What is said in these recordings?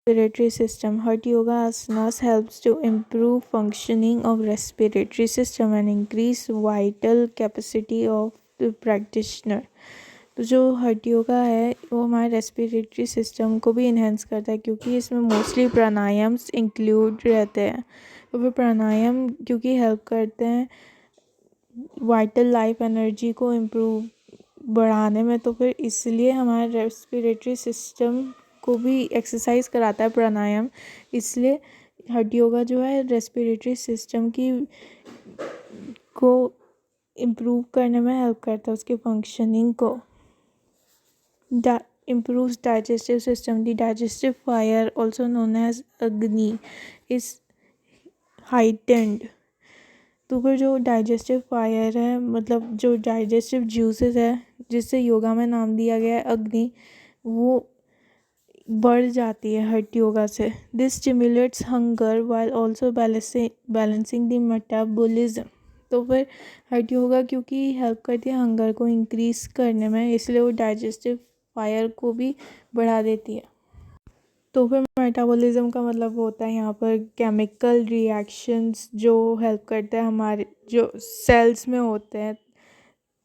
Respiratory system. Heart yoga asanas helps to improve functioning of respiratory system and increase vital capacity of the practitioner. तो जो hurt yoga है वो हमारे respiratory system को भी enhance करता है, क्योंकि इसमें मोस्टली प्राणायाम्स इंक्लूड रहते हैं। तो फिर प्राणायाम क्योंकि हेल्प करते हैं वाइटल लाइफ एनर्जी को इम्प्रूव बढ़ाने में, तो फिर इसलिए हमारे रेस्पिरेटरी सिस्टम को भी एक्सरसाइज कराता है प्राणायाम। इसलिए हर्ट योगा जो है रेस्पिरेटरी सिस्टम को इम्प्रूव करने में हेल्प करता है, उसके फंक्शनिंग को। Improves digestive system. The digestive fire, also known as Agni, is heightened. तो फिर जो डाइजेस्टिव फायर है, मतलब जो डाइजेस्टिव जूसेस है, जिससे योगा में नाम दिया गया है अग्नि, वो बढ़ जाती है हर्ट योगा से। This stimulates hunger while also balancing the metabolism. तो फिर हर्ट योगा क्योंकि हेल्प करती है हंगर को इंक्रीज करने में, इसलिए वो डाइजेस्टिव फायर को भी बढ़ा देती है। तो फिर मेटाबॉलिज्म का मतलब होता है यहाँ पर केमिकल रिएक्शंस जो हेल्प करते हैं हमारे जो सेल्स में होते हैं,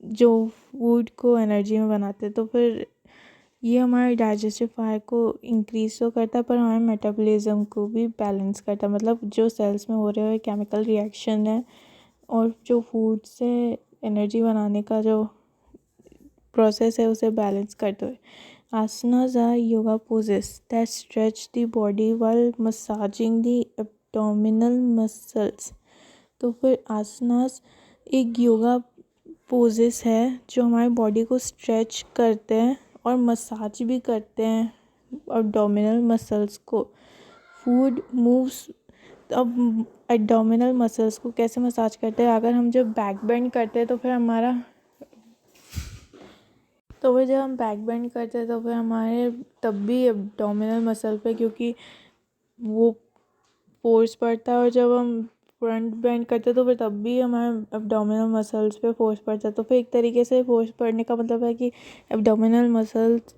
जो फूड को एनर्जी में बनाते हैं। तो फिर ये हमारे डाइजेस्टिव फायर को इंक्रीज तो करता है, पर हमारे मेटाबॉलिज्म को भी बैलेंस करता है। मतलब जो सेल्स में हो रहे हुए केमिकल रिएक्शन है और जो फूड से एनर्जी बनाने का जो प्रोसेस है उसे बैलेंस करते हुए। Asanas are yoga poses that stretch the body while massaging the abdominal muscles. तो फिर आसनास एक योगा पोजेस है जो हमारी बॉडी को स्ट्रेच करते हैं और मसाज भी करते हैं एब्डोमिनल मसल्स को। Food moves. अब एब्डोमिनल मसल्स को कैसे मसाज करते हैं? अगर हम जब बैक बेंड करते हैं तो फिर जब हम बैक बेंड करते हैं तो फिर हमारे तब भी एब्डोमिनल मसल पे क्योंकि वो फोर्स पड़ता है, और जब हम फ्रंट बेंड करते हैं तो फिर तब भी हमारे एब्डोमिनल मसल्स पे फोर्स पड़ता है। तो फिर एक तरीके से फोर्स पड़ने का मतलब है कि एब्डोमिनल मसल्स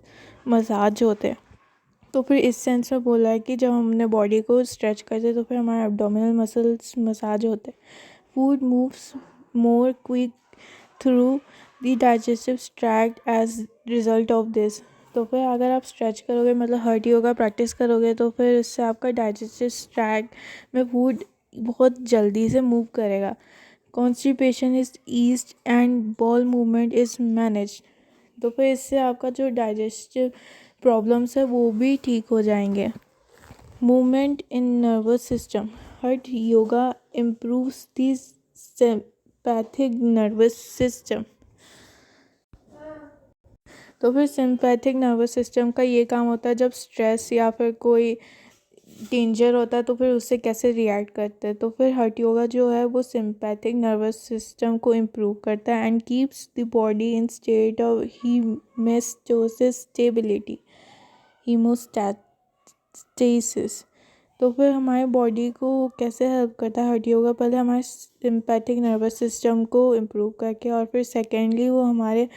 मसाज होते हैं। तो फिर इस सेंस में बोला है कि जब हमने बॉडी को स्ट्रेच करते हैं तो फिर हमारे एब्डोमिनल मसल्स मसाज होते हैं। Food moves more quick through the digestive tract as result of this. तो फिर अगर आप स्ट्रेच करोगे, मतलब हर्ट योगा प्रैक्टिस करोगे, तो फिर इससे आपका डाइजेस्टिव ट्रैक्ट में फूड बहुत जल्दी से मूव करेगा। Constipation is eased and ball movement is managed. तो फिर इससे आपका जो डाइजेस्टिव प्रॉब्लम्स है वो भी ठीक हो जाएंगे। Movement in nervous system. Hurt yoga improves the sympathetic nervous system. तो फिर सिंपैथिक नर्वस सिस्टम का ये काम होता है जब स्ट्रेस या फिर कोई डेंजर होता है तो फिर उससे कैसे रिएक्ट करते हैं। तो फिर हर्ट योगा जो है वो सिंपैथिक नर्वस सिस्टम को इम्प्रूव करता है and keeps the body in state of homeostasis stability homeostasis. तो फिर हमारे बॉडी को कैसे हेल्प करता है हर्ट योगा? पहले हमारे सिंपैथिक नर्वस सिस्टम को इम्प्रूव करके, और फिर सेकेंडली वो हमारे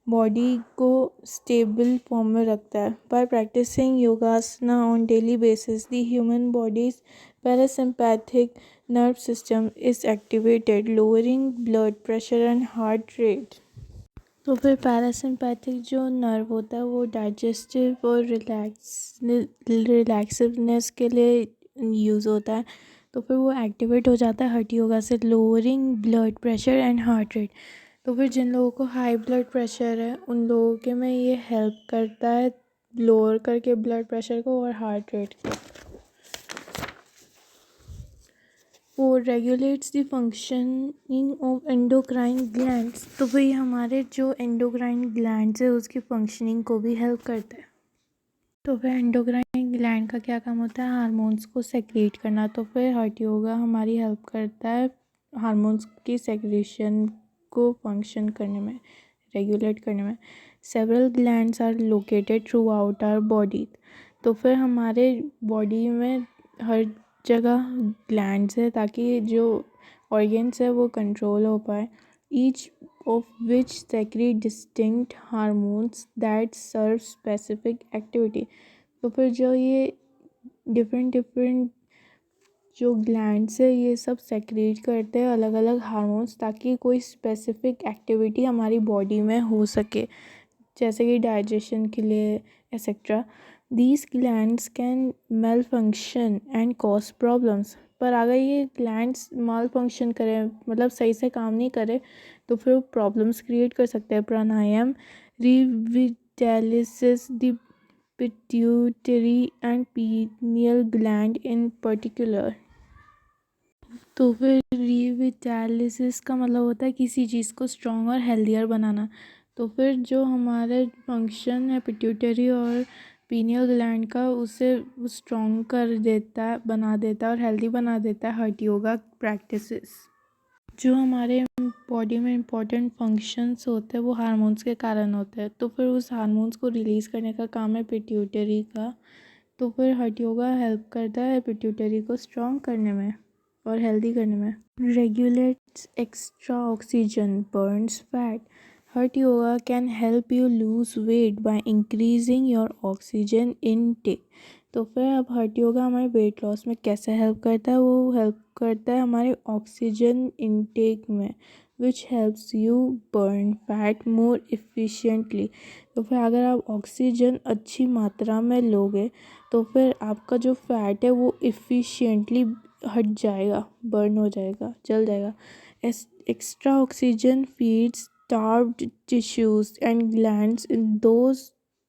बॉडी को स्टेबल फॉर्म में रखता है। By practising yogasana on daily basis the human body's parasympathetic nerve system is activated, lowering blood pressure and heart rate. तो फिर पैरासिम्पैथिक जो नर्व होता है वो डाइजेस्टिव और रिलैक्सिवनेस के लिए यूज़ होता है। तो फिर वो एक्टिवेट हो जाता है हर्ट योगा से, lowering blood pressure and heart rate. तो फिर जिन लोगों को हाई ब्लड प्रेशर है उन लोगों के में ये हेल्प करता है लोअर करके ब्लड प्रेशर को और हार्ट रेट को। वो regulates the functioning of endocrine glands. तो फिर हमारे जो एंडोक्राइन ग्लैंड्स है उसकी फंक्शनिंग को भी हेल्प करता है। तो फिर एंडोक्राइन ग्लैंड का क्या काम होता है? हार्मोन्स को सेक्रेट करना। तो फिर हर्ट योगा हमारी हेल्प करता है हार्मोन्स की सेक्रेशन को फंक्शन करने में, रेगुलेट करने में। Several glands are located throughout our body. तो फिर हमारे बॉडी में हर जगह ग्लैंड्स है ताकि जो ऑर्गन्स है वो कंट्रोल हो पाए। Each of which secrete distinct hormones that serve specific activity। तो फिर जो ये डिफरेंट डिफरेंट जो ग्लैंड्स है ये सब सेक्रेट करते हैं अलग अलग हार्मोन्स, ताकि कोई स्पेसिफिक एक्टिविटी हमारी बॉडी में हो सके, जैसे कि डाइजेशन के लिए etcetera. These glands can malfunction and cause problems. पर अगर ये ग्लैंड्स माल फंक्शन करें, मतलब सही से काम नहीं करे, तो फिर वो प्रॉब्लम्स क्रिएट कर सकते हैं। Pranayama revitalises the pituitary and pineal gland in particular. तो फिर रिविटैलिसिस का मतलब होता है किसी चीज़ को स्ट्रॉन्ग और हेल्दियर बनाना। तो फिर जो हमारे फंक्शन है पिट्यूटरी और पीनियल ग्लैंड का, उसे स्ट्रॉन्ग कर देता है, बना देता है और हेल्दी बना देता है हठ योगा प्रैक्टिसेस। जो हमारे बॉडी में इम्पोर्टेंट फंक्शंस होते हैं वो हार्मोन्स के कारण होते हैं। तो फिर उस हार्मोन्स को रिलीज़ करने का काम है पिट्यूटरी का। तो फिर हठ योगा हेल्प करता है पिट्यूटरी को स्ट्रॉन्ग करने में और हेल्दी करने में। Regulates extra oxygen, burns fat. Hatha yoga can help you lose weight by increasing your oxygen intake. तो फिर अब हठ योगा हमारे वेट लॉस में कैसे हेल्प करता है? वो हेल्प करता है हमारे ऑक्सीजन इनटेक में, which helps you burn fat more efficiently. तो फिर अगर आप ऑक्सीजन अच्छी मात्रा में लोगे तो फिर आपका जो फैट है वो इफ़िशियंटली हट जाएगा, बर्न हो जाएगा, जल जाएगा। Extra oxygen feeds starved tissues and glands in those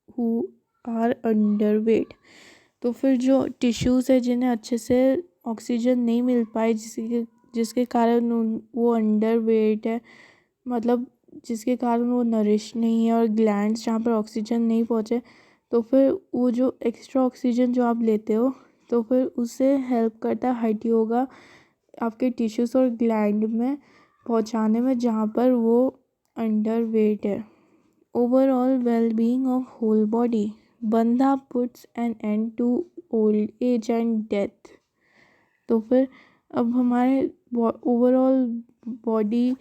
who are underweight। तो फिर जो टिश्यूज़ है जिन्हें अच्छे से ऑक्सीजन नहीं मिल पाई, जिसके कारण वो अंडर वेट है, मतलब जिसके कारण वो नरिश नहीं है, और ग्लैंड्स जहाँ पर ऑक्सीजन नहीं पहुँचे, तो फिर वो जो एक्स्ट्रा ऑक्सीजन जो आप लेते हो तो फिर उससे हेल्प करता है हठ योगा आपके टिश्यूज़ और ग्लैंड में पहुँचाने में जहाँ पर वो अंडर वेट है। Overall well-being of whole body. Bandha puts an end to old age and death. तो फिर अब हमारे ओवरऑल बॉडी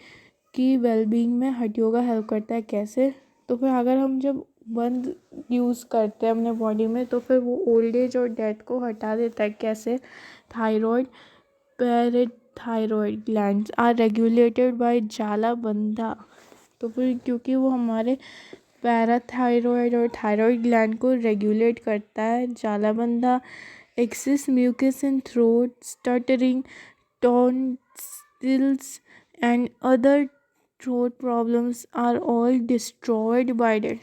की वेलबींग में हठ योगा हेल्प करता है कैसे? तो फिर अगर हम जब बंद यूज़ करते हैं अपने बॉडी में तो फिर वो ओल्ड एज और डेथ को हटा देता है। कैसे? Thyroid, parathyroid glands are regulated by jalabandha. तो फिर क्योंकि वो हमारे पैराथायरॉयड और थायरॉयड ग्लैंड को रेगुलेट करता है jalabandha. Excess mucus in throat, stuttering, tonsils and other throat problems are all destroyed by that.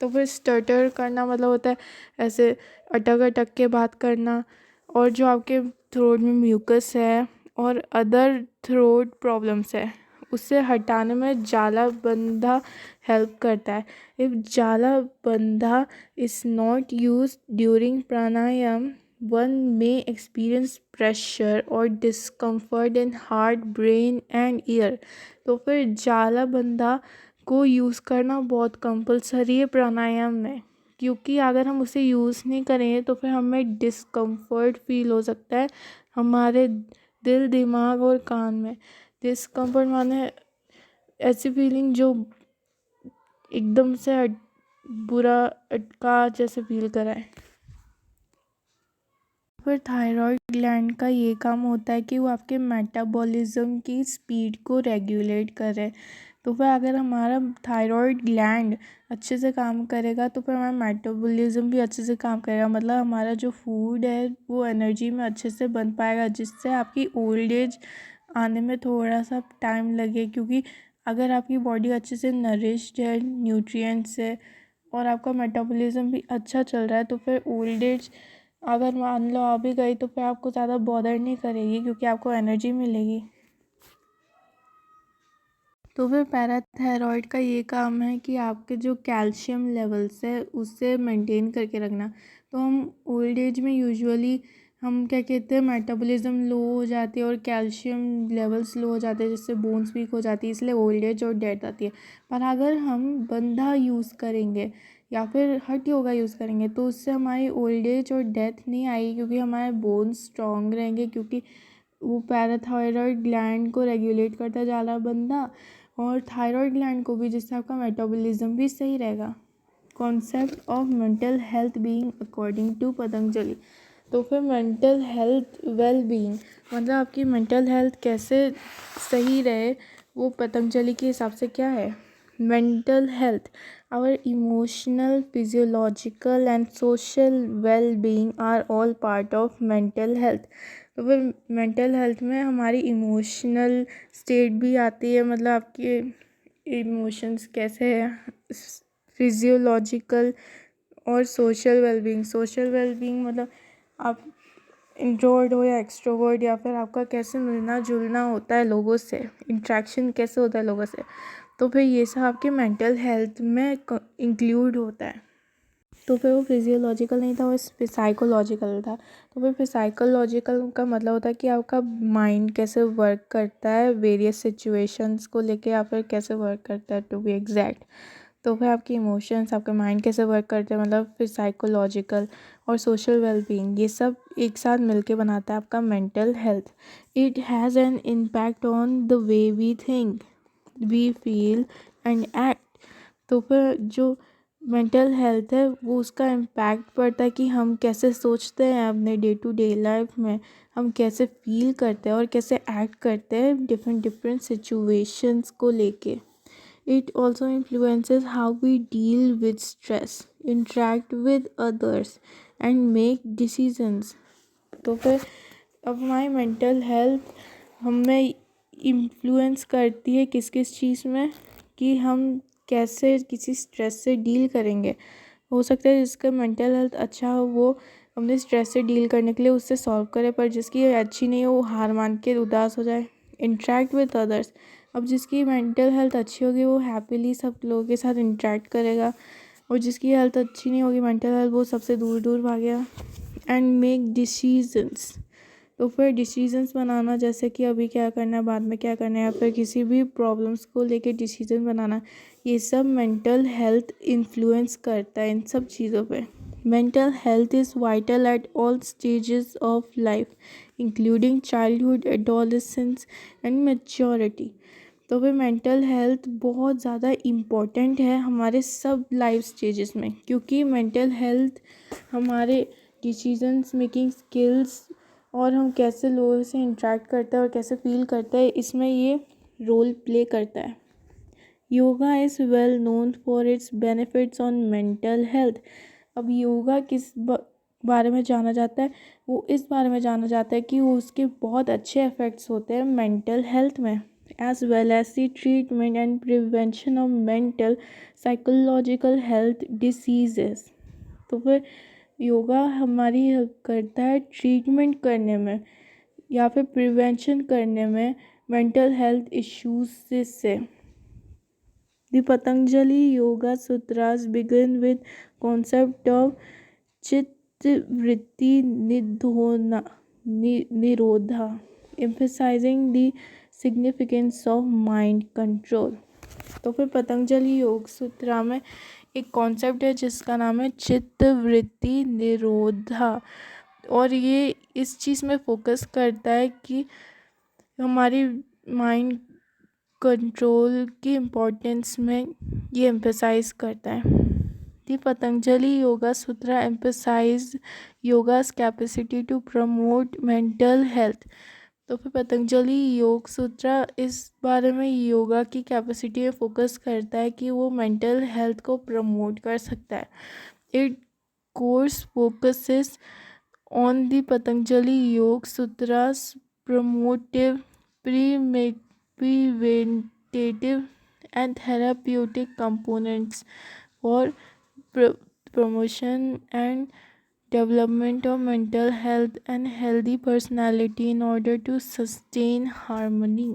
तो फिर स्टटर करना मतलब होता है ऐसे अटक अटक के बात करना, और जो आपके थ्रोट में म्यूकस है और अदर थ्रोट प्रॉब्लम्स है उससे हटाने में जालाबंधा हेल्प करता है। If jalabandha is not used during pranayama, one may experience pressure or discomfort in heart, brain and ear। तो फिर जालाबंधा को यूज़ करना बहुत कंपलसरी है प्राणायाम में, क्योंकि अगर हम उसे यूज़ नहीं करेंगे तो फिर हमें डिस्कम्फर्ट फील हो सकता है हमारे दिल, दिमाग और कान में। डिस्कम्फर्ट माने ऐसी फीलिंग जो एकदम से बुरा अटका जैसे फील कराए। फिर थायराइड ग्लैंड का ये काम होता है कि वो आपके मेटाबॉलिज्म की स्पीड को रेगुलेट करे। तो फिर अगर हमारा थायराइड ग्लैंड अच्छे से काम करेगा तो फिर हमारा मेटाबॉलिज्म भी अच्छे से काम करेगा, मतलब हमारा जो फूड है वो एनर्जी में अच्छे से बन पाएगा, जिससे आपकी ओल्ड एज आने में थोड़ा सा टाइम लगे। क्योंकि अगर आपकी बॉडी अच्छे से नरिश्ड है न्यूट्रिएंट से और आपका मेटाबॉलिज्म भी अच्छा चल रहा है तो फिर ओल्ड एज अगर मान लो आ भी गई तो फिर आपको ज़्यादा बॉदर नहीं करेगी, क्योंकि आपको एनर्जी मिलेगी। तो फिर पैराथायरॉयड का ये काम है कि आपके जो कैल्शियम लेवल्स है उससे मेंटेन करके रखना। तो हम ओल्ड एज में यूजुअली हम क्या कहते हैं, मेटाबॉलिज्म लो हो जाती है और कैल्शियम लेवल्स लो हो जाते हैं, जिससे बोन्स वीक हो जाती है, इसलिए ओल्ड एज और डेथ आती है। पर अगर हम बंधा यूज़ करेंगे या फिर हठ योगा यूज़ करेंगे तो उससे हमारी ओल्ड एज और डेथ नहीं आएगी, क्योंकि हमारे बोन्स स्ट्रॉन्ग रहेंगे, क्योंकि वो पैराथायरॉयड ग्लैंड को रेगुलेट करता है जालाबंधा, और थायराइड ग्लैंड को भी, जिससे आपका मेटाबॉलिज्म भी सही रहेगा। Concept of mental health being according to Patanjali. तो फिर मेंटल हेल्थ वेल बीइंग मतलब आपकी मेंटल हेल्थ कैसे सही रहे वो पतंजलि के हिसाब से क्या है। Mental health our emotional physiological and social well being are all part of mental health. तो फिर मेंटल हेल्थ में हमारी इमोशनल स्टेट भी आती है, मतलब आपके इमोशंस कैसे हैं, फिजियोलॉजिकल और सोशल वेलबींग मतलब आप इंट्रोवर्ट हो या एक्सट्रोवर्ट, या फिर आपका कैसे मिलना जुलना होता है लोगों से, इंट्रैक्शन कैसे होता है लोगों से, तो फिर ये सब आपके मेंटल हेल्थ में इंक्लूड होता है। तो फिर वो फिजियोलॉजिकल नहीं था, वो साइकोलॉजिकल था। तो फिर साइकोलॉजिकल का मतलब होता है कि आपका माइंड कैसे वर्क करता है वेरियस सिचुएशंस को लेके, या फिर कैसे वर्क करता है टू बी एग्जैक्ट। तो फिर आपके इमोशंस, आपके माइंड कैसे वर्क करते हैं, मतलब फिर साइकोलॉजिकल और सोशल वेलबींग, ये सब एक साथ मिलके बनाता है आपका mental health. It has an impact on the way we think, we feel and act. तो फिर जो मेंटल हेल्थ है वो उसका इम्पैक्ट पड़ता है कि हम कैसे सोचते हैं अपने डे टू डे लाइफ में, हम कैसे फील करते हैं और कैसे एक्ट करते हैं डिफरेंट डिफरेंट सिचुएशंस को लेके। It also influences how we deal with stress, interact with others, and make decisions. तो फिर अब हमारी मेंटल हेल्थ हमें इन्फ्लुएंस करती है किस किस चीज़ में, कि हम कैसे किसी स्ट्रेस से डील करेंगे। हो सकता है जिसका मेंटल हेल्थ अच्छा हो वो अपने स्ट्रेस से डील करने के लिए उससे सॉल्व करे, पर जिसकी अच्छी नहीं हो वो हार मान के उदास हो जाए। इंटरेक्ट विद अदर्स, अब जिसकी मेंटल हेल्थ अच्छी होगी वो हैप्पीली सब लोगों के साथ इंटरेक्ट करेगा, और जिसकी हेल्थ अच्छी नहीं होगी मेंटल हेल्थ, वो सबसे दूर दूर भागेगा। एंड मेक डिसीजंस, तो फिर डिसीजंस बनाना, जैसे कि अभी क्या करना है बाद में क्या करना है, या फिर किसी भी प्रॉब्लम्स को लेके डिसीजन बनाना, ये सब मेंटल हेल्थ इन्फ्लुएंस करता है इन सब चीज़ों पे। Mental health is vital at all stages of life including childhood, adolescence and maturity. तो फिर मेंटल हेल्थ बहुत ज़्यादा इम्पोर्टेंट है हमारे सब लाइफ स्टेजेस में, क्योंकि मेंटल हेल्थ हमारे डिसीजंस मेकिंग स्किल्स और हम कैसे लोगों से इंटरेक्ट करते हैं और कैसे फील करते हैं इसमें ये रोल प्ले करता है। Yoga is well known for its benefits on mental health. अब योगा किस बारे में जाना जाता है, वो इस बारे में जाना जाता है कि वो उसके बहुत अच्छे इफ़ेक्ट्स होते हैं मेंटल हेल्थ में, as well as the treatment and prevention of mental psychological health diseases. तो फिर योगा हमारी हेल्प करता है ट्रीटमेंट करने में या फिर प्रिवेंशन करने में मेंटल हेल्थ इश्यूज से। The Patanjali yoga sutras begin with concept of chitta vritti निरोधा, emphasizing the significance of mind control। तो फिर पतंजलि योग सूत्रा में एक कॉन्सेप्ट है जिसका नाम है चित्त वृत्ति निरोधा, और ये इस चीज़ में फोकस करता है कि हमारी माइंड कंट्रोल की इम्पोर्टेंस में ये एम्फेसाइज करता है। The Patanjali yoga sutra emphasise yoga's capacity to promote mental health. तो फिर पतंजलि योग सूत्रा इस बारे में योगा की कैपेसिटी में फोकस करता है कि वो मेंटल हेल्थ को प्रमोट कर सकता है। It course focuses on the Patanjali योग सूत्रास promotive, preventative and therapeutic components for promotion and development of mental health and healthy personality in order to sustain harmony।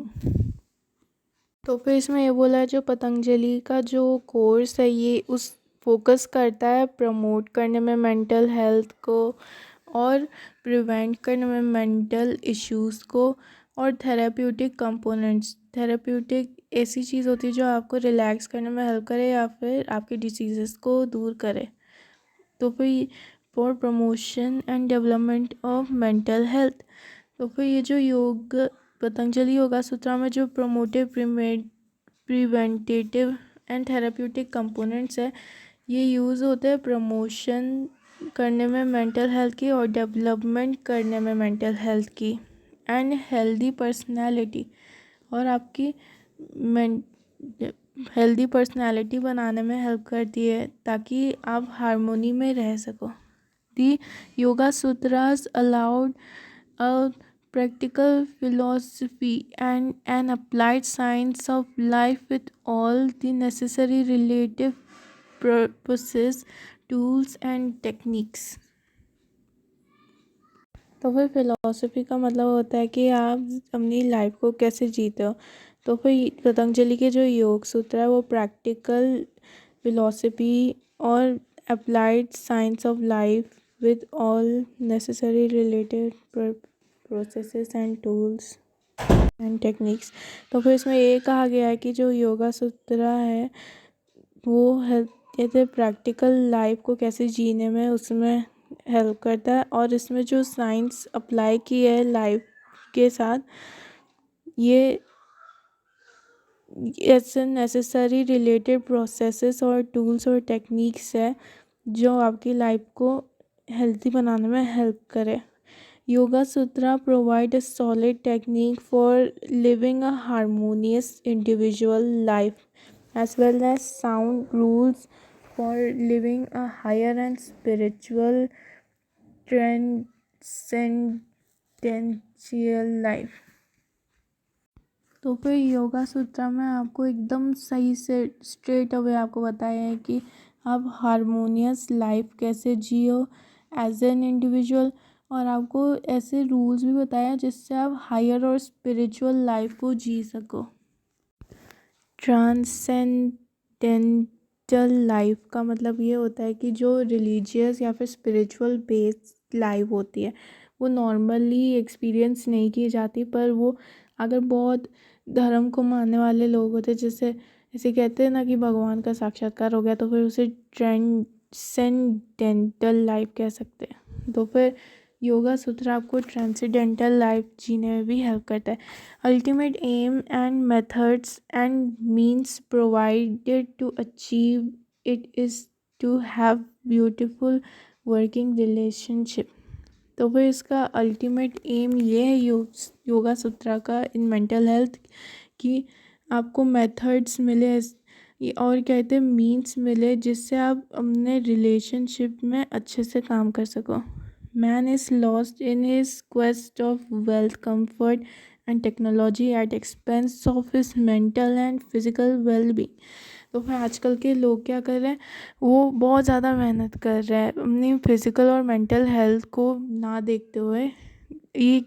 तो फिर इसमें ये बोला है जो पतंजलि का जो कोर्स है ये उस फोकस करता है प्रमोट करने में मेंटल हेल्थ को और प्रिवेंट करने में मेंटल इश्यूज़ को, और थेराप्यूटिक कंपोनेंट्स, थेराप्यूटिक ऐसी चीज़ होती है जो आपको रिलैक्स करने में हेल्प करे या फिर आपके डिसीज़ेस को दूर करे। तो फिर for promotion and development of mental health. तो फिर ये जो योग पतंजलि योगा सूत्रा में जो promotive, preventative and therapeutic components है ये यूज़ होते हैं प्रमोशन करने में मेंटल हेल्थ की और डेवलपमेंट करने में मेंटल हेल्थ की एंड हेल्दी पर्सनालिटी और आपकी हेल्दी पर्सनालिटी बनाने में हेल्प करती है ताकि आप हारमोनी में रह सको। The yoga sutras allowed a practical philosophy and an applied science of life with all the necessary relative purposes, tools and techniques। तो फिर फिलॉसफी का मतलब होता है कि आप अपनी लाइफ को कैसे जीते हो। तो फिर पतंजलि के जो योग सूत्र है वो प्रैक्टिकल फिलॉसफी और applied science of life with all necessary related processes and tools and techniques. तो फिर इसमें ये कहा गया है कि जो योगा सूत्र है वो हेल्प कहते प्रैक्टिकल लाइफ को कैसे जीने में उसमें हेल्प करता है और इसमें जो साइंस अप्लाई की है लाइफ के साथ ये ऐसे नेसेसरी रिलेटेड प्रोसेसेस और टूल्स और टेक्निक्स है जो आपकी लाइफ को हेल्थी बनाने में हेल्प करे। योगा सूत्रा provide a solid technique for living a harmonious individual life as well as sound rules for living a higher and spiritual transcendental life। तो फिर योगा सूत्रा में आपको एकदम सही से स्ट्रेट अवे आपको बताया है कि आप हारमोनियस लाइफ कैसे जियो एज एन इंडिविजुअल और आपको ऐसे रूल्स भी बताया जिससे आप हायर और स्पिरिचुअल लाइफ को जी सको। ट्रांसेंडेंटल लाइफ का मतलब ये होता है कि जो रिलीजियस या फिर स्पिरिचुअल बेस्ड लाइफ होती है वो नॉर्मली एक्सपीरियंस नहीं की जाती, पर वो अगर बहुत धर्म को मानने वाले लोग होते हैं जैसे ऐसे कहते हैं ना कि भगवान का साक्षात्कार हो गया तो फिर उसे ट्रांसेंडेंटल लाइफ कह सकते हैं। तो फिर योगा सूत्र आपको ट्रांसेंडेंटल लाइफ जीने में भी हेल्प करता है। Ultimate aim and methods and means provided to achieve it is to have beautiful working relationship. तो फिर इसका अल्टीमेट एम ये है योगा सूत्रा का इन मेंटल हेल्थ कि आपको मेथड्स मिले और कहते हैं मीन्स मिले जिससे आप अपने रिलेशनशिप में अच्छे से काम कर सको। Man is lost in his quest of wealth comfort and technology at expense of his mental and physical wellbeing. तो फिर आजकल के लोग क्या कर रहे हैं वो बहुत ज़्यादा मेहनत कर रहे हैं अपनी फिज़िकल और मेंटल हेल्थ को ना देखते हुए ये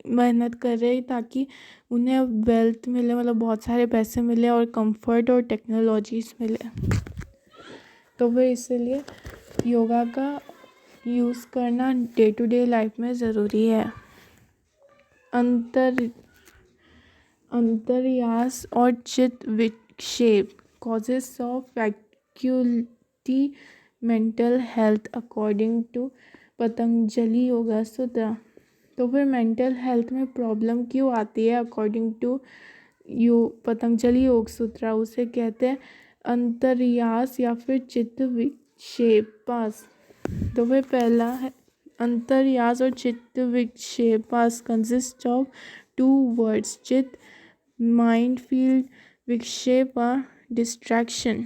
मेहनत कर रहे हैं ताकि उन्हें वेल्थ मिले, मतलब बहुत सारे पैसे मिले और कंफर्ट और टेक्नोलॉजीज मिले। तो फिर इसलिए योगा का यूज़ करना डे टू डे लाइफ में ज़रूरी है। अंतर्यास और चित्त विक्षेप causes of faculty mental health according to Patanjali yoga सूत्र। तो फिर मेंटल हेल्थ में प्रॉब्लम क्यों आती है अकॉर्डिंग टू पतंजलि योग सूत्र उसे कहते हैं अंतर्यास या फिर चित्त विक्षेपास। तो फिर पहला है अंतर्यास और चित्त विक्षेपास कंसिस्ट ऑफ टू वर्ड्स चित्त माइंड फील्ड विक्षेपा डिस्ट्रैक्शन।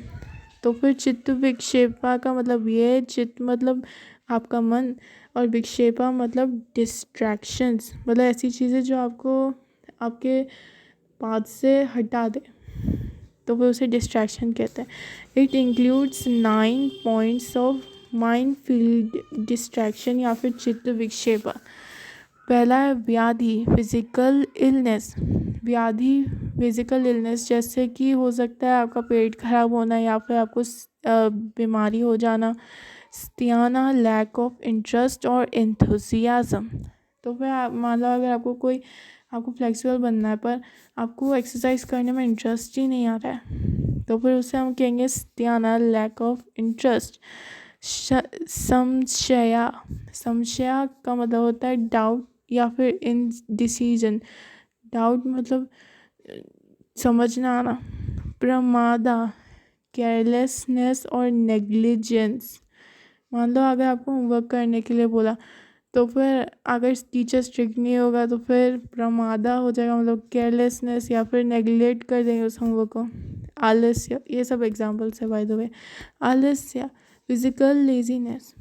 तो फिर चित्त विक्षेपा का मतलब ये है चित्त मतलब आपका मन और विक्षेपा मतलब डिस्ट्रैक्शंस, मतलब ऐसी चीज़ें जो आपको आपके पाथ से हटा दे तो फिर उसे डिस्ट्रैक्शन कहते हैं। It includes 9 points of mind field distraction या फिर चित्त विक्षेपा। पहला है व्याधि फिजिकल इलनेस। व्याधि फिजिकल इलनेस जैसे कि हो सकता है आपका पेट खराब होना या फिर आपको बीमारी हो जाना। स्थियाना लैक ऑफ इंटरेस्ट और एंथुसियाज्म। तो फिर आप मान लो अगर आपको फ्लेक्सिबल बनना है पर आपको एक्सरसाइज करने में इंटरेस्ट ही नहीं आ रहा है तो फिर उसे हम कहेंगे स्थियाना लैक ऑफ इंटरेस्ट। संशया का मतलब होता है डाउट या फिर इनडिसीजन। डाउट मतलब समझ ना आना। प्रमादा केयरलेसनेस और नेग्लिजेंस। मान लो अगर आपको होमवर्क करने के लिए बोला, तो फिर अगर टीचर स्ट्रिक्ट नहीं होगा तो फिर प्रमादा हो जाएगा, मतलब केयरलेसनेस, या फिर नेग्लेक्ट कर देंगे उस होमवर्क को। आलस्य, ये सब एग्जांपल्स है बाय द वे। आलस्य, फिजिकल लेजीनेस।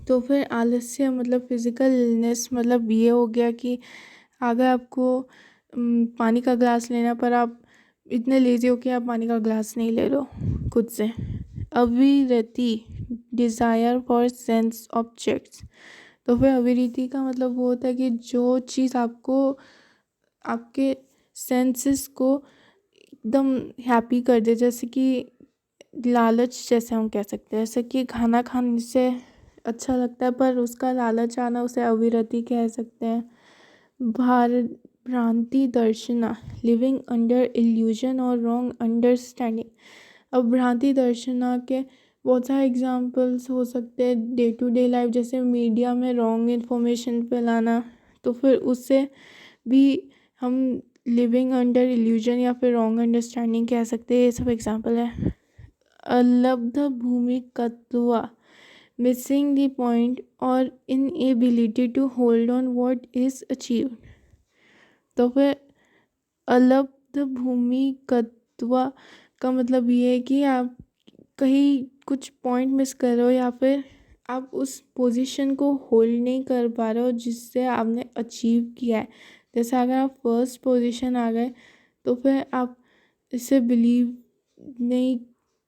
तो फिर आलस्य मतलब फिजिकल इलनेस, मतलब ये हो गया कि अगर आपको पानी का ग्लास लेना, पर आप इतने लेजी हो कि आप पानी का ग्लास नहीं ले रहे हो खुद से। अविरति, डिज़ायर फॉर सेंस ऑब्जेक्ट्स। तो फिर अविरति का मतलब वो होता है कि जो चीज़ आपको, आपके सेंसेस को एकदम हैप्पी कर दे, जैसे कि लालच, जैसे हम कह सकते हैं, जैसे कि खाना खाने से अच्छा लगता है पर उसका लालच आना, उसे अविरति कह सकते हैं। भ्रांति दर्शना, लिविंग अंडर इल्यूजन और रॉन्ग अंडरस्टैंडिंग। अब भ्रांति दर्शना के बहुत सारे एग्जाम्पल्स हो सकते हैं डे टू डे लाइफ, जैसे मीडिया में रॉन्ग इन्फॉर्मेशन फैलाना, तो फिर उससे भी हम लिविंग अंडर इल्यूजन या फिर रॉन्ग अंडरस्टैंडिंग कह सकते हैं। ये सब एग्जाम्पल है। अलब्ध भूमिकत्व, मिसिंग द पॉइंट और inability to hold on what is achieved. तो फिर अलब्ध भूमिकत्व का मतलब ये है कि आप कहीं कुछ पॉइंट मिस कर रहे हो, या फिर आप उस पोजीशन को होल्ड नहीं कर पा रहे हो जिससे आपने अचीव किया है। जैसे अगर आप फर्स्ट पोजीशन आ गए, तो फिर आप इसे बिलीव नहीं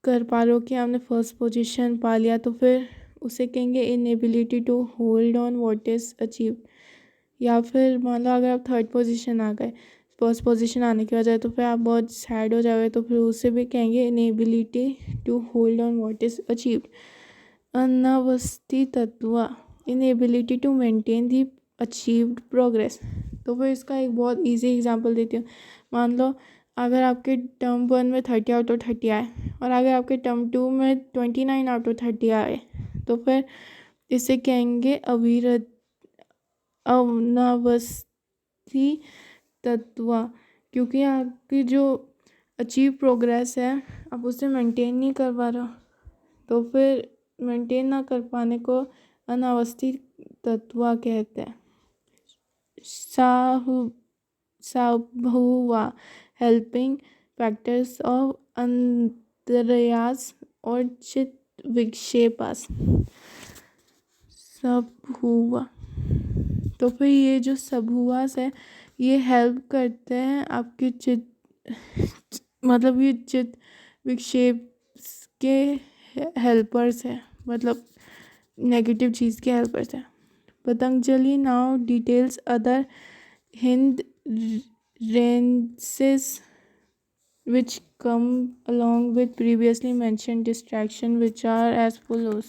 कर पा रहे हो कि आपने फर्स्ट पोजीशन पा लिया, तो फिर उसे कहेंगे inability to hold on what is achieve. या फिर मान लो अगर आप थर्ड पोजीशन आ गए फर्स्ट पोजीशन आने की वजह, तो फिर आप बहुत सैड हो जाओगे, तो फिर उसे भी कहेंगे inability to hold on what is achieved. Anavasthitatva, inability to maintain the achieved progress. तो फिर इसका एक बहुत इजी एग्जांपल देती हूँ। मान लो अगर आपके टर्म 1 में 30 आउट ऑफ 30 आए, और अगर आपके टर्म 2 में 29 आउट ऑफ 30 आए, तो फिर इसे कहेंगे अनावस्थी तत्व, क्योंकि आपकी जो अचीव प्रोग्रेस है आप उसे मेंटेन नहीं कर पा रहे हो, तो फिर मेंटेन ना कर पाने को अनावस्थित तत्व कहते हैं। साहुवा, हेल्पिंग फैक्टर्स ऑफ अंतर्यास और चित्त विक्षेपास। सब हुआ, तो फिर ये जो सब हुआ है, ये हेल्प करते हैं आपके चित्त, मतलब ये चित्त विक्षेप के हेल्पर्स है, मतलब नेगेटिव चीज़ के हेल्पर्स है। Patanjali now details other hindrances which come along with previously mentioned distraction, which are as follows.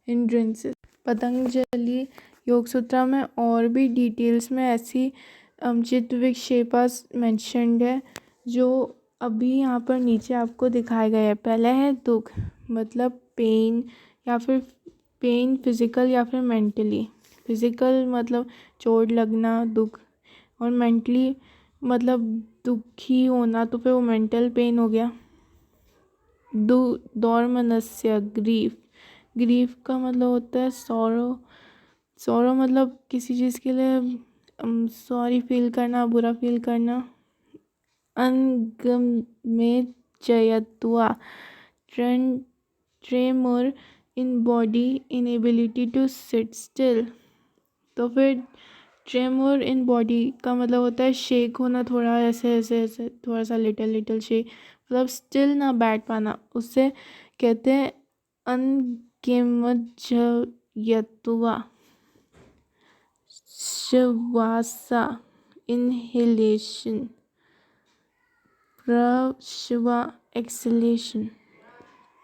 hindrances, Patanjali Yoga सूत्र में और भी डिटेल्स में ऐसी चित्त विक्षेपास मेंशनड है, जो अभी यहाँ पर नीचे आपको दिखाए गए हैं। पहले है दुख, मतलब पेन, या फिर पेन फिजिकल या फिर मेंटली। फिजिकल मतलब चोट लगना, दुख, और मेंटली मतलब दुखी होना, तो फिर वो मेंटल पेन हो गया। दौर्मनस्य, ग्रीफ, ग्रीफ का मतलब होता है सॉरो। सॉरो मतलब किसी चीज़ के लिए सॉरी फील करना, बुरा फील करना। Angamejayatva, tremor in body, inability to sit still. तो फिर ट्रेमर इन बॉडी का मतलब होता है शेक होना, थोड़ा ऐसे ऐसे ऐसे, थोड़ा सा लिटिल लिटिल शेक, मतलब स्टिल ना बैठ पाना, उससे कहते हैं अनगम्यजयत्वा। श्वासा, इनहेलेशन, प्रश्वा, एक्सलेशन।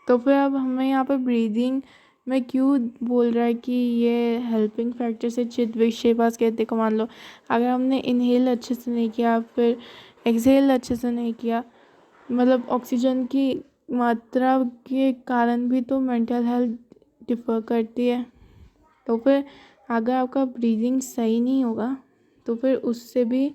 तो फिर अब हमें यहाँ पर ब्रीदिंग में क्यों बोल रहा है कि ये हेल्पिंग फैक्टर से चित्त विक्षेपास कहते को। मान लो अगर हमने इनहेल अच्छे से नहीं किया, फिर एक्सहेल अच्छे से नहीं किया, मतलब ऑक्सीजन की मात्रा के कारण भी तो मेंटल हेल्थ डिफर करती है। तो फिर अगर आपका ब्रीदिंग सही नहीं होगा, तो फिर उससे भी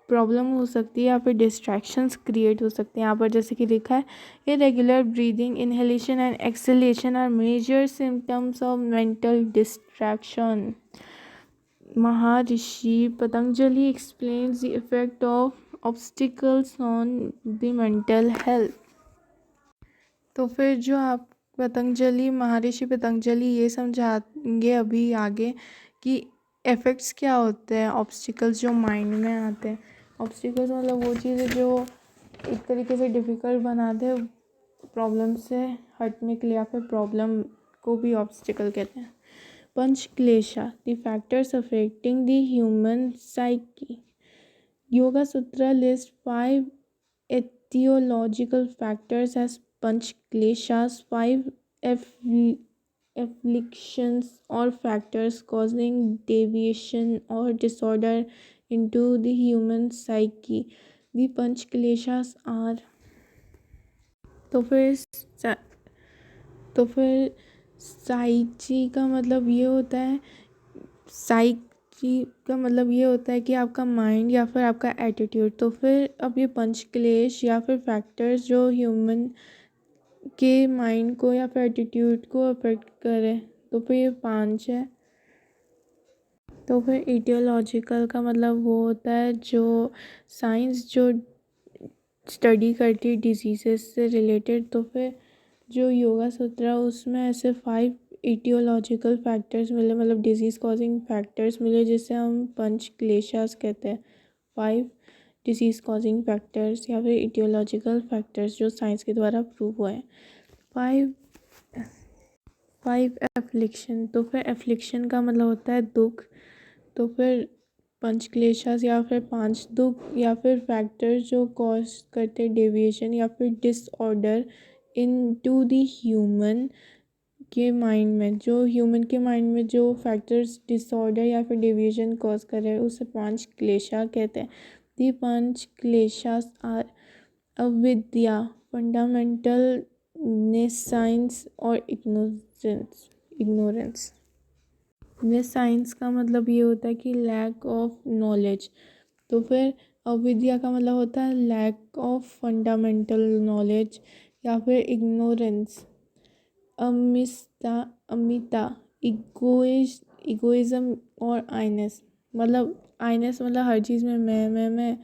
प्रॉब्लम हो सकती है या फिर डिस्ट्रैक्शंस क्रिएट हो सकते हैं। यहाँ पर जैसे कि लिखा है, irregular breathing, inhalation and exhalation are major symptoms of mental distraction. Maharshi Patanjali explains the effect of obstacles on the mental health. तो फिर जो आप महर्षि पतंजलि ये समझाएंगे अभी आगे कि इफ़ेक्ट्स क्या होते हैं ऑब्स्टिकल्स जो माइंड में आते हैं। ऑब्स्टिकल्स मतलब वो चीज़ें जो एक तरीके से डिफ़िकल्ट बनाते हैं प्रॉब्लम से हटने के लिए, या फिर प्रॉब्लम को भी ऑब्स्टिकल कहते हैं। Pancha klesha, the factors affecting the human psyche. Yoga sutra list 5 etiological factors as punch kleshas, 5 afflictions or factors causing deviation or disorder into the human psyche. The punch kleshas are, तो फिर तो फिर साइची का मतलब ये होता है, साइकी का मतलब ये होता है कि आपका माइंड या फिर आपका एटीट्यूड। तो फिर अब ये पंच क्लेश या फिर फैक्टर्स जो ह्यूमन के माइंड को या फिर एटीट्यूड को अफेक्ट करें, तो फिर ये 5 है। तो फिर ईटियोलॉजिकल का मतलब वो होता है जो साइंस जो स्टडी करती है डिजीज़ से रिलेटेड। तो फिर जो योगा सूत्रा उसमें ऐसे 5 ईटियोलॉजिकल फैक्टर्स मिले, मतलब डिजीज़ कॉजिंग फैक्टर्स मिले, जिसे हम पंच क्लेशास कहते हैं। 5 डिजीज़ कॉजिंग फैक्टर्स या फिर ईटियोलॉजिकल फैक्टर्स जो साइंस के द्वारा प्रूव हुए हैं। 5 एफ्लिक्शन, तो फिर एफ्लिक्शन का मतलब होता है दुख। तो फिर पंच क्लेशास या फिर 5 दुख या फिर फैक्टर्स जो कॉज करते डेविएशन या फिर disorder into the human के माइंड में, जो ह्यूमन के माइंड में जो फैक्टर्स डिसऑर्डर या फिर डेविएशन कॉज कर रहे हैं उसे पंच क्लेशा कहते हैं। दी पंच क्लेशास आर अविद्या, फंडामेंटल नेसाइंस और इग्नोरेंस। नेसाइंस का मतलब ये होता है कि लैक ऑफ नॉलेज। तो फिर अविद्या का मतलब होता है लैक ऑफ फंडामेंटल नॉलेज या फिर इग्नोरेंस। अमिता इगोइज्म और आइनेस, मतलब आइनेस मतलब हर चीज़ में मैं,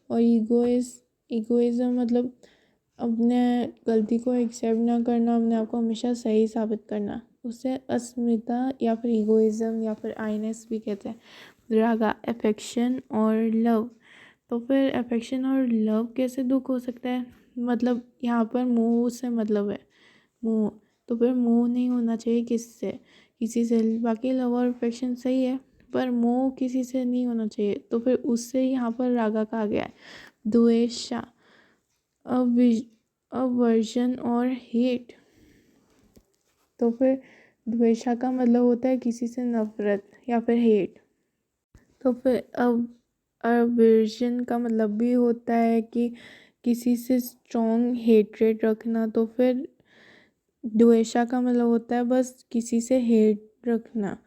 और इगोइज्म मतलब अपने गलती को एक्सेप्ट ना करना, अपने आप को हमेशा सही साबित करना, उसे अस्मिता या फिर इगोइज्म या फिर आइनेस भी कहते हैं। रागा, अफेक्शन और लव। तो फिर अफेक्शन और लव कैसे दुख हो सकता है, मतलब यहाँ पर मोह से मतलब है, मोह। तो फिर मोह नहीं होना चाहिए किसी से। बाकी लव और अफेक्शन सही है, पर मोह किसी से नहीं होना चाहिए। तो फिर उससे यहाँ पर रागा कहा गया है। द्वेषा, अवर्जन और हेट। तो फिर द्वेषा का मतलब होता है किसी से नफरत या फिर हेट। तो फिर अवर्जन का मतलब भी होता है कि किसी से स्ट्रॉन्ग हेट्रेड रखना। तो फिर द्वेषा का मतलब होता है बस किसी से हेट रखना।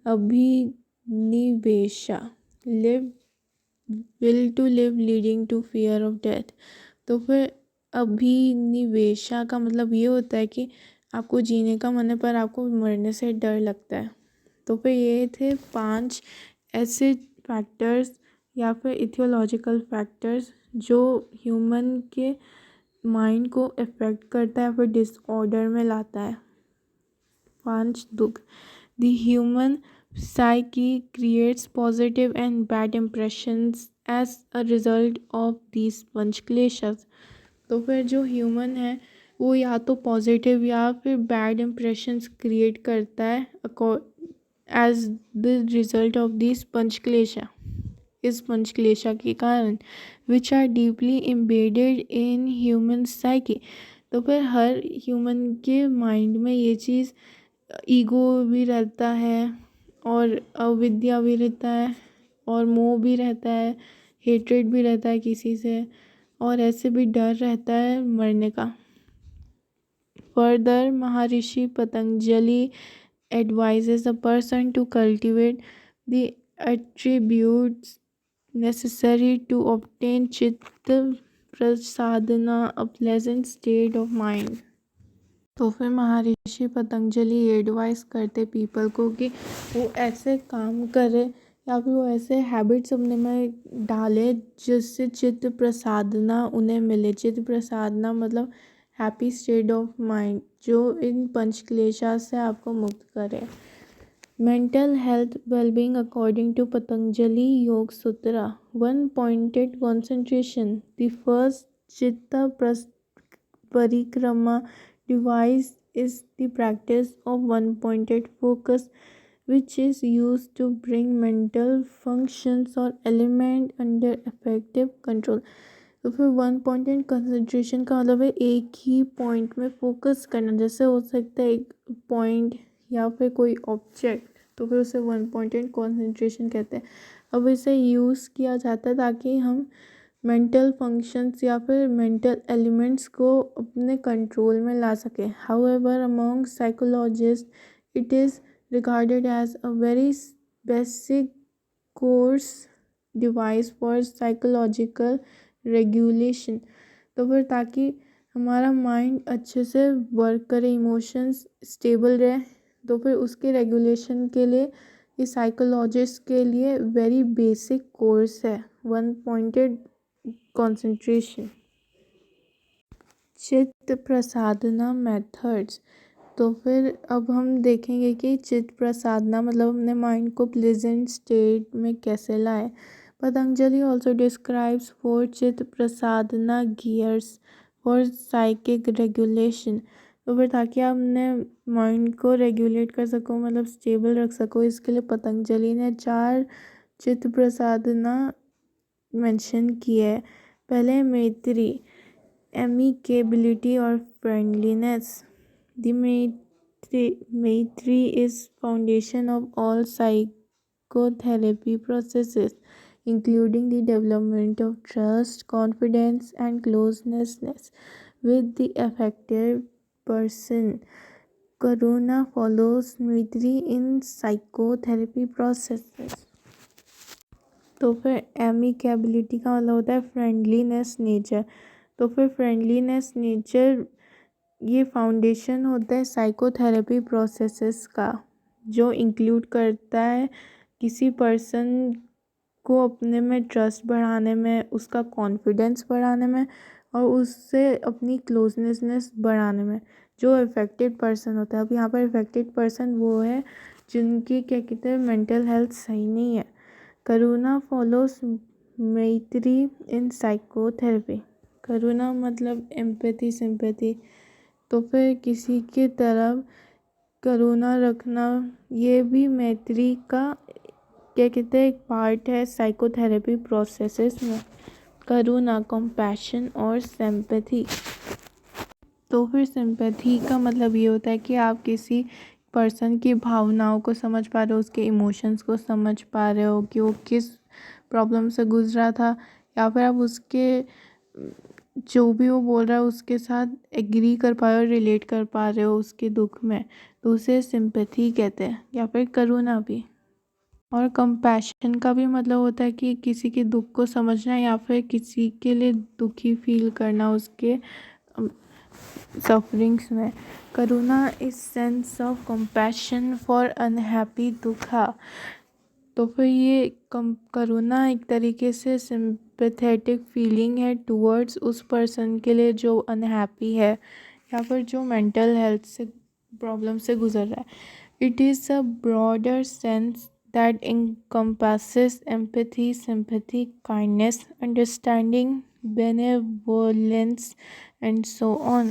Abhinivesha, live will to live leading to fear of death. तो फिर अभिनिवेशा का मतलब ये होता है कि आपको जीने का मन है पर आपको मरने से डर लगता है। तो फिर ये थे 5 ऐसे फैक्टर्स या फिर इथियोलॉजिकल फैक्टर्स जो ह्यूमन के माइंड को अफेक्ट करता है, फिर डिसऑर्डर में लाता है। 5 दुख। The human psyche creates positive and bad impressions as a result of these पंच क्लेशस। तो फिर जो ह्यूमन है वो या तो पॉजिटिव या फिर बैड इम्प्रेशंस क्रिएट करता है as the result of this panchaklesha, इस पंचक्लेशा के कारण, which are deeply embedded in human psyche. तो फिर हर ह्यूमन के माइंड में ये चीज़, ईगो भी रहता है और अविद्या भी रहता है और मोह भी रहता है, हेट्रेड भी रहता है किसी से, और ऐसे भी डर रहता है मरने का। Further Maharshi Patanjali advises a person to cultivate the attributes necessary to obtain chitta prasadana, a pleasant state of mind. तो फिर महर्षि पतंजलि ये एडवाइस करते पीपल को कि वो ऐसे काम करे या फिर वो ऐसे हैबिट्स अपने में डाले जिससे चित्त प्रसादना उन्हें मिले। चित्त प्रसादना मतलब हैप्पी स्टेट ऑफ माइंड जो इन पंच क्लेशा से आपको मुक्त करे। Mental health wellbeing according to Patanjali Yoga Sutra, one pointed concentration, the first चित्त परिक्रमा device is the practice of one-pointed focus, which is used to bring mental functions or element under effective control. तो फिर one pointed concentration का मतलब है एक ही point में focus करना। जैसे हो सकता है एक पॉइंट या फिर कोई ऑब्जेक्ट, तो फिर उसे वन पॉइंटेड कंसंट्रेशन कहते हैं। अब इसे यूज़ किया जाता है ताकि हम मेंटल फंक्शंस या फिर मेंटल एलिमेंट्स को अपने कंट्रोल में ला सके। However among psychologist it is regarded as a very basic course device for psychological regulation. तो फिर ताकि हमारा माइंड अच्छे से वर्क करे, इमोशंस स्टेबल रहे, तो फिर उसके रेगुलेशन के लिए ये साइकोलॉजिस्ट के लिए वेरी बेसिक कोर्स है वन पॉइंटेड कंसंट्रेशन। चित्त प्रसादना मेथड्स, तो फिर अब हम देखेंगे कि चित्त प्रसादना मतलब अपने माइंड को प्लेजेंट स्टेट में कैसे लाए। पतंजलि ऑल्सो डिस्क्राइब्स फोर चित्त प्रसादना गियर्स फॉर साइकिक रेगुलेशन। तो फिर ताकि आप अपने माइंड को रेगुलेट कर सको, मतलब स्टेबल रख सको, इसके लिए पतंजलि ने 4 चित्त प्रसादना मेंशन किए है। पहले मैत्री, एमिकेबिलिटी और फ्रेंडलीनेस। द मैत्री is foundation of all psychotherapy processes including the development of trust, confidence and closeness with the affected person. Karuna follows Maitri in psychotherapy processes. तो फिर एमिकेबिलिटी का मतलब होता है फ्रेंडलीनेस नेचर। तो फिर फ्रेंडलीनेस नेचर ये फाउंडेशन होता है साइकोथेरेपी प्रोसेसेस का, जो इंक्लूड करता है किसी पर्सन को अपने में ट्रस्ट बढ़ाने में, उसका कॉन्फिडेंस बढ़ाने में और उससे अपनी क्लोजनेसनेस बढ़ाने में। जो इफ़ेक्टेड पर्सन होता है, अब यहाँ पर इफ़ेक्टेड पर्सन वो है जिनकी क्या कहते हैं मेंटल हेल्थ सही नहीं है। करुणा फॉलोस मैत्री इन साइकोथेरेपी। करुणा मतलब एम्पैथी, सिंपैथी। तो फिर किसी के तरफ करुणा रखना ये भी मैत्री का क्या कहते हैं एक पार्ट है साइकोथेरेपी प्रोसेसेस में। करुणा, कंपैशन और सिंपैथी। तो फिर सिंपैथी का मतलब ये होता है कि आप किसी पर्सन की भावनाओं को समझ पा रहे हो, उसके इमोशंस को समझ पा रहे हो कि वो किस प्रॉब्लम से गुजरा था, या फिर आप उसके जो भी वो बोल रहा है उसके साथ एग्री कर पा रहे हो, रिलेट कर पा रहे हो उसके दुख में, तो उसे सिंपैथी कहते हैं, या फिर करुणा भी। और कंपैशन का भी मतलब होता है कि किसी के दुख को समझना या फिर किसी के लिए दुखी फील करना उसके सफरिंग्स में। Karuna is sense of compassion for unhappy dukha. तो फिर ये करुणा एक तरीके से सिंपैथेटिक फीलिंग है टूवर्ड्स उस पर्सन के लिए जो अनहैप्पी है या फिर जो मेंटल हेल्थ से प्रॉब्लम से गुजर रहा है। It is a broader sense that encompasses empathy, sympathy, kindness, understanding, benevolence, and so on.